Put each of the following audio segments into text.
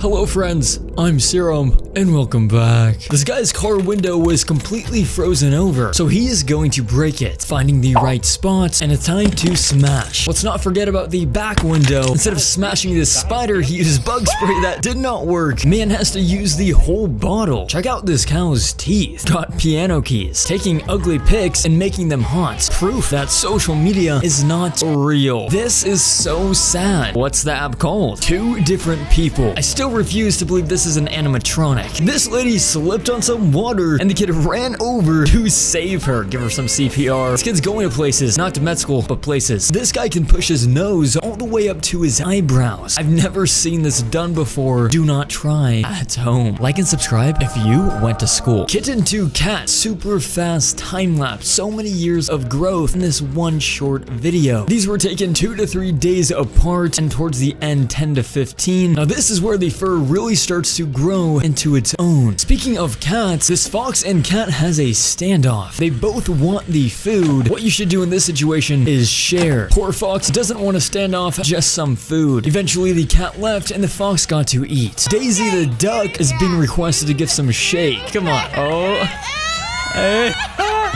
Hello friends, I'm Serum, and welcome back. This guy's car window was completely frozen over, so he is going to break it, finding the right spots, and it's time to smash. Let's not forget about the back window. Instead of smashing this spider, he used bug spray that did not work. Man has to use the whole bottle. Check out this cow's teeth. Got piano keys, taking ugly pics and making them hot. Proof that social media is not real. This is so sad. What's the app called? Two different people. I still refuse to believe this is an animatronic. This lady slipped on some water and the kid ran over to save her. Give her some CPR. This kid's going to places, not to med school, but places. This guy can push his nose all the way up to his eyebrows. I've never seen this done before. Do not try at home. Like and subscribe if you went to school. Kitten to cat, super fast time lapse. So many years of growth in this one short video. These were taken 2 to 3 days apart and towards the end 10 to 15. Now this is where the fur really starts to grow into its own. Speaking of cats, this fox and cat has a standoff. They both want the food. What you should do in this situation is share. Poor fox doesn't want to stand off just some food. Eventually the cat left and the fox got to eat. Daisy the duck is being requested to give some shake. Come on. Oh. Hey.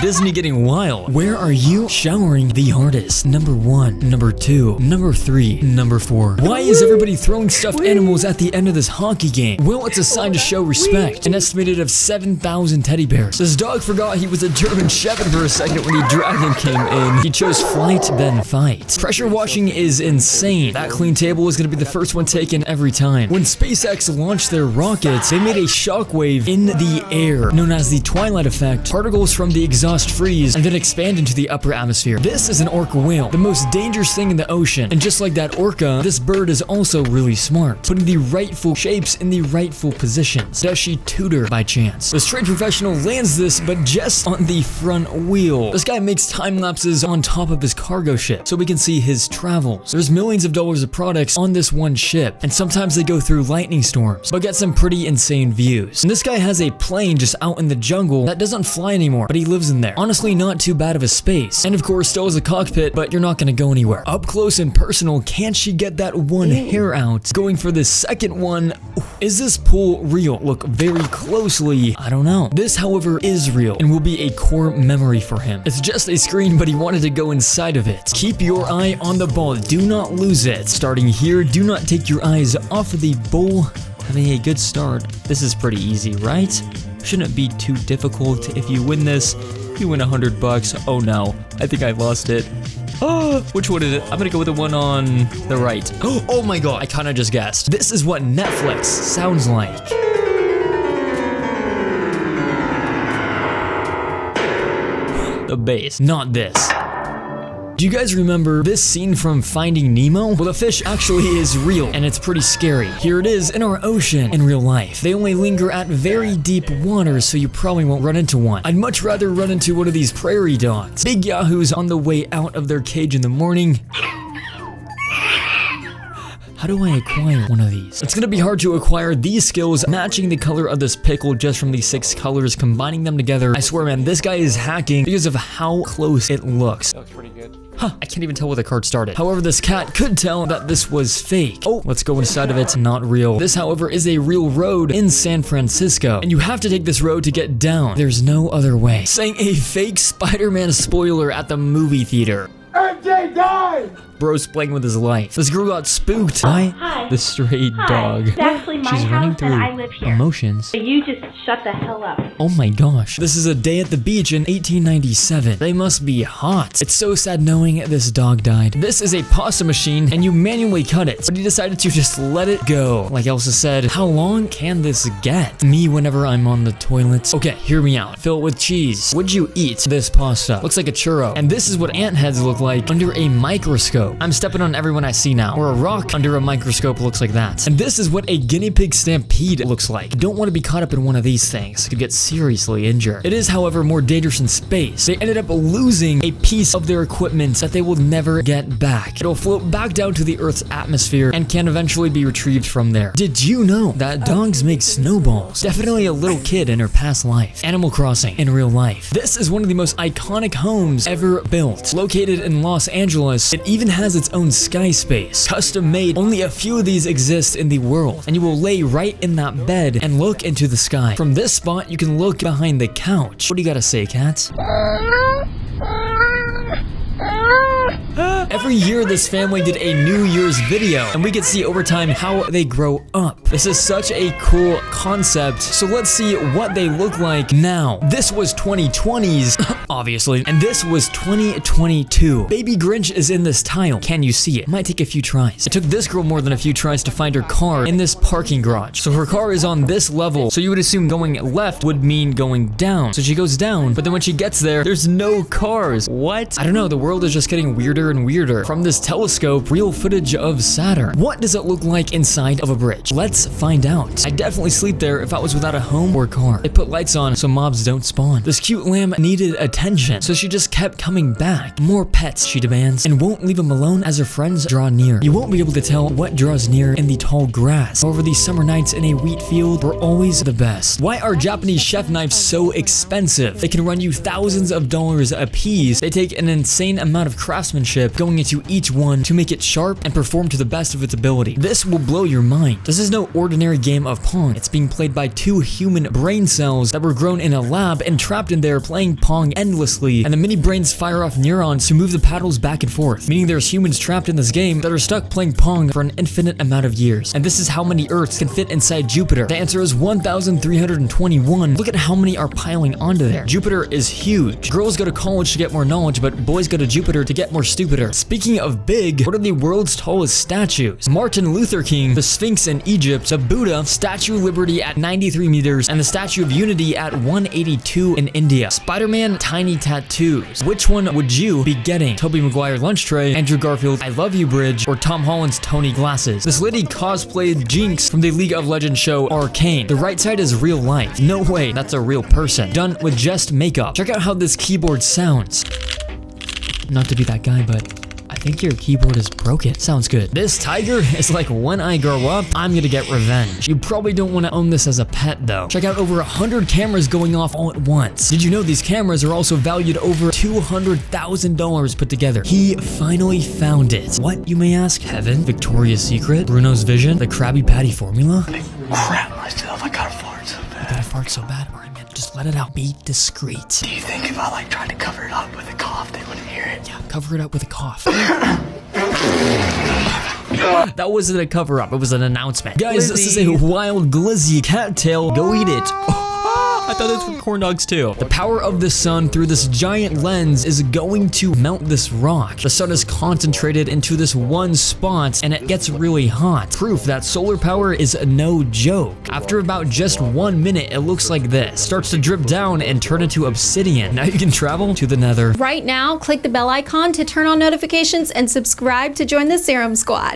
Disney getting wild. Where are you showering the hardest? Number 1, number 2, number 3, number 4. Why is everybody throwing stuffed animals at the end of this hockey game? Well, it's a sign to show respect. An estimated of 7,000 teddy bears. This dog forgot he was a German Shepherd for a second when the dragon came in. He chose flight, then fight. Pressure washing is insane. That clean table is going to be the first one taken every time. When SpaceX launched their rockets, they made a shockwave in the air, known as the Twilight effect. Particles from the exhaust freeze and then expand into the upper atmosphere. This is an orca whale, the most dangerous thing in the ocean. And just like that orca, this bird is also really smart, putting the rightful shapes in the rightful positions. Does she tutor by chance? This trade professional lands this, but just on the front wheel. This guy makes time lapses on top of his cargo ship, so we can see his travels. There's millions of dollars of products on this one ship, and sometimes they go through lightning storms, but get some pretty insane views. And this guy has a plane just out in the jungle that doesn't fly anymore, but he lives in there. Honestly, not too bad of a space. And of course, still has a cockpit, but you're not gonna go anywhere. Up close and personal, can she get that one hair out? Going for the second one. Is this pool real? Look very closely. I don't know. This, however, is real and will be a core memory for him. It's just a screen, but he wanted to go inside of it. Keep your eye on the ball. Do not lose it. Starting here, do not take your eyes off of the bowl. Having a good start. This is pretty easy, right? Shouldn't be too difficult. If you win this, you win $100. Oh no, I think I lost it. Oh, which one is it? I'm gonna go with the one on the right. Oh my god, I kinda just guessed. This is what Netflix sounds like. The bass, not this. Do you guys remember this scene from Finding Nemo? Well, the fish actually is real, and it's pretty scary. Here it is in our ocean in real life. They only linger at very deep waters, so you probably won't run into one. I'd much rather run into one of these prairie dogs. Big yahoos on the way out of their cage in the morning. How do I acquire one of these? It's gonna be hard to acquire these skills, matching the color of this pickle just from these 6 colors, combining them together. I swear, man, this guy is hacking because of how close it looks. That looks pretty good. Huh, I can't even tell where the card started. However, this cat could tell that this was fake. Oh, let's go inside of it. Not real. This, however, is a real road in San Francisco, and you have to take this road to get down. There's no other way. Saying a fake Spider-Man spoiler at the movie theater. MJ died! Bro's playing with his life. This girl got spooked by the stray dog. It's actually my She's running house through and I live here. emotions. So you just shut the hell up. Oh my gosh. This is a day at the beach in 1897. They must be hot. It's so sad knowing this dog died. This is a pasta machine and you manually cut it, but he decided to just let it go. Like Elsa said, how long can this get? Me whenever I'm on the toilet. Okay, hear me out. Fill it with cheese. Would you eat this pasta? Looks like a churro. And this is what ant heads look like under a microscope. I'm stepping on everyone I see now. Or a rock under a microscope looks like that. And this is what a guinea pig stampede looks like. Don't want to be caught up in one of these things. Could get seriously injured. It is, however, more dangerous in space. They ended up losing a piece of their equipment that they will never get back. It'll float back down to the Earth's atmosphere and can eventually be retrieved from there. Did you know that dogs make snowballs? Definitely a little kid in her past life. Animal Crossing in real life. This is one of the most iconic homes ever built. Located in Los Los Angeles, it even has its own sky space. Custom made, only a few of these exist in the world. And you will lay right in that bed and look into the sky. From this spot, you can look behind the couch. What do you gotta say, cats? Every year, this family did a New Year's video, and we could see over time how they grow up. This is such a cool concept, so let's see what they look like now. This was 2020's, obviously, and this was 2022. Baby Grinch is in this tile. Can you see it? Might take a few tries. It took this girl more than a few tries to find her car in this parking garage. So her car is on this level, so you would assume going left would mean going down. So she goes down, but then when she gets there, there's no cars. What? I don't know, the world is just getting weirder and weirder. From this telescope, real footage of Saturn. What does it look like inside of a bridge? Let's find out. I'd definitely sleep there if I was without a home or car. They put lights on so mobs don't spawn. This cute lamb needed attention, so she just kept coming back. More pets, she demands, and won't leave them alone as her friends draw near. You won't be able to tell what draws near in the tall grass. However, these summer nights in a wheat field were always the best. Why are Japanese chef knives so expensive? They can run you thousands of dollars a piece. They take an insane amount of craftsmanship going into each one to make it sharp and perform to the best of its ability. This will blow your mind. This is no ordinary game of Pong. It's being played by 2 human brain cells that were grown in a lab and trapped in there playing Pong endlessly, and the mini brains fire off neurons to move the paddles back and forth, meaning there's humans trapped in this game that are stuck playing Pong for an infinite amount of years. And this is how many Earths can fit inside Jupiter. The answer is 1,321. Look at how many are piling onto there. Jupiter is huge. Girls go to college to get more knowledge, but boys go to Jupiter to get more stupider. Speaking of big, what are the world's tallest statues? Martin Luther King, the Sphinx in Egypt, the Buddha, Statue of Liberty at 93 meters, and the Statue of Unity at 182 in India. Spider-Man tiny tattoos. Which one would you be getting? Tobey Maguire lunch tray, Andrew Garfield I Love You bridge, or Tom Holland's Tony glasses? This lady cosplayed Jinx from the League of Legends show Arcane. The right side is real life. No way, that's a real person. Done with just makeup. Check out how this keyboard sounds. Not to be that guy, but I think your keyboard is broken. Sounds good. This tiger is like, when I grow up, I'm gonna get revenge. You probably don't want to own this as a pet though. Check out over 100 cameras going off all at once. Did you know these cameras are also valued over $200,000 put together? He finally found it. What, you may ask? Heaven? Victoria's Secret? Bruno's Vision? The Krabby Patty formula? Crap myself, I gotta fart so bad. I gotta fart so bad. All right, man, just let it out. Be discreet. Do you think if I tried to cover it up with a cough, they wouldn't hear it? Yeah, cover it up with a cough. That wasn't a cover up, it was an announcement. Guys, this is a wild glizzy cattail. Go eat it. I thought this was corn dogs too. The power of the sun through this giant lens is going to melt this rock. The sun is concentrated into this one spot and it gets really hot. Proof that solar power is no joke. After about just 1 minute, it looks like this. Starts to drip down and turn into obsidian. Now you can travel to the nether. Right now, click the bell icon to turn on notifications and subscribe to join the Serum Squad.